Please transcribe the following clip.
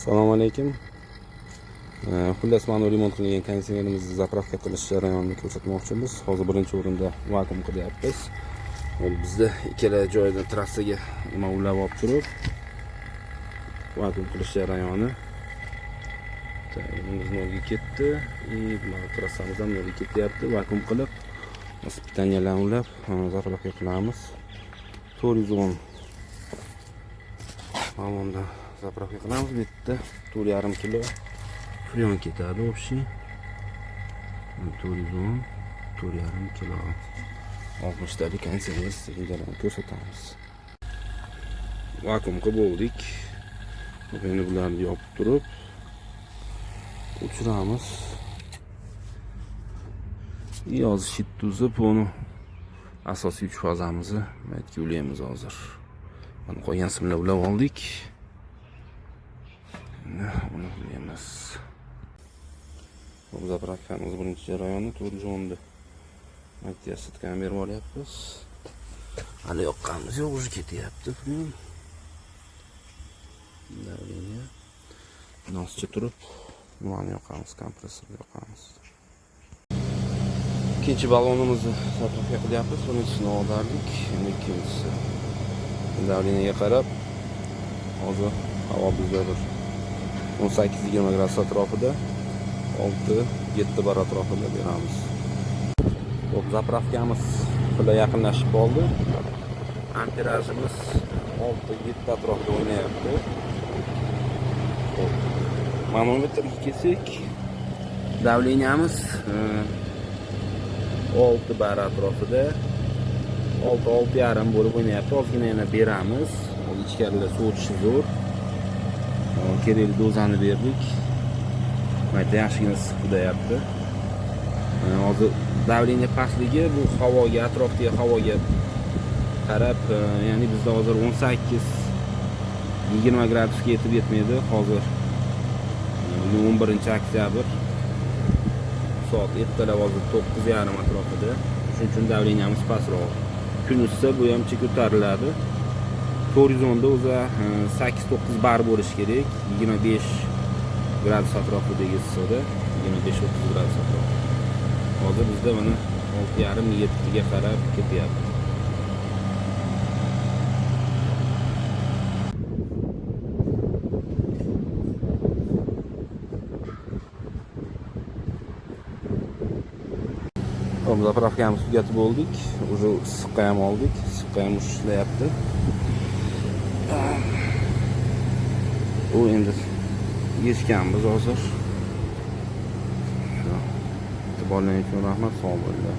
Assalomu alaykum. Xullas mana remont qilingan konditsionerimizni zapravka qilish jarayonini ko'rsatmoqchimiz. Hozir birinchi o'rinda vakuum qilyapmiz. Bizda ikkala joydan trassaga nima ulab olib turib vakuum qilish jarayoni. Tayyorimiz nolga ketdi. Mana trassamiz ham nolga ketyapti. Vakuum qilib, ispitaniyalarni ulab zapravka qilamiz. 410 Mamunda zapravka qilamiz. Bu yerda 4,5 kilo freon ketadi общий. 410 4,5 kilo 60 talik konditsioner jarayonni ko'rsatamiz. Vakuum qilib bo'ldik. Endi bularni yopib turib o'chiramiz. Yozish tuzib uni asosiy 3 fazamizni maytga ulaymiz hozir. Mana qolgan simlar ulab oldik. Uni ulaymiz. Bu zapravkamiz birinchi jarayoni 410 maytga sitkan berib olyapmiz. Hali yoqqanimiz yo'q, o'zi ketyapti. Davleniya. Noscha turib, nimani yoqamiz, kompressorni yoqamiz. İkinci balonumuzu zapravka qilyapmiz. Birinchisini oldirdik, endi ikkinchisi. Davleniyaga qarab, hozir havo bizda bir 18-20 gradus atrofida, 6-7 bar atrofida beramiz. Hop, zapravkamiz bilan yaqinlashib qoldi. Amperajimiz 6-7 atrofida o'ynayapti. Manometrni kelsak, davleniyamiz 6 bar atrofida 6-6,5 bo'lib o'ynayapti. Ozgina yana beramiz. Ichkarida sovutishi zo'r. Kerakli dozani berdik. Mayda yaxshigina issiq udayapti. Hozir davleniya pastligi bu havoga, atrofdagi havoga qarab, ya'ni bizda hozir 18-20 gradusga yetib yetmaydi. Hozir 11-oktyabr soat ertalab hozir 9:30 atrofida. Shuning uchun davleniyamiz pastroq. Kun issa bu ham ko'tariladi. 410 da o'zi 8-9 bar bo'lishi kerak. 25 gradus atrofidagi issiqda, 25-30 gradus atrofida. Hozir bizda mana 6,5-7 ga qarab ketyapti. Zapravkamiz tugatib bo'ldik. Уже issiqqa ham oldik. Issiqqa ham ishlayapti. U endi yechganmiz hozir. E'tiborlaringiz uchun rahmat. Sog' bo'linglar.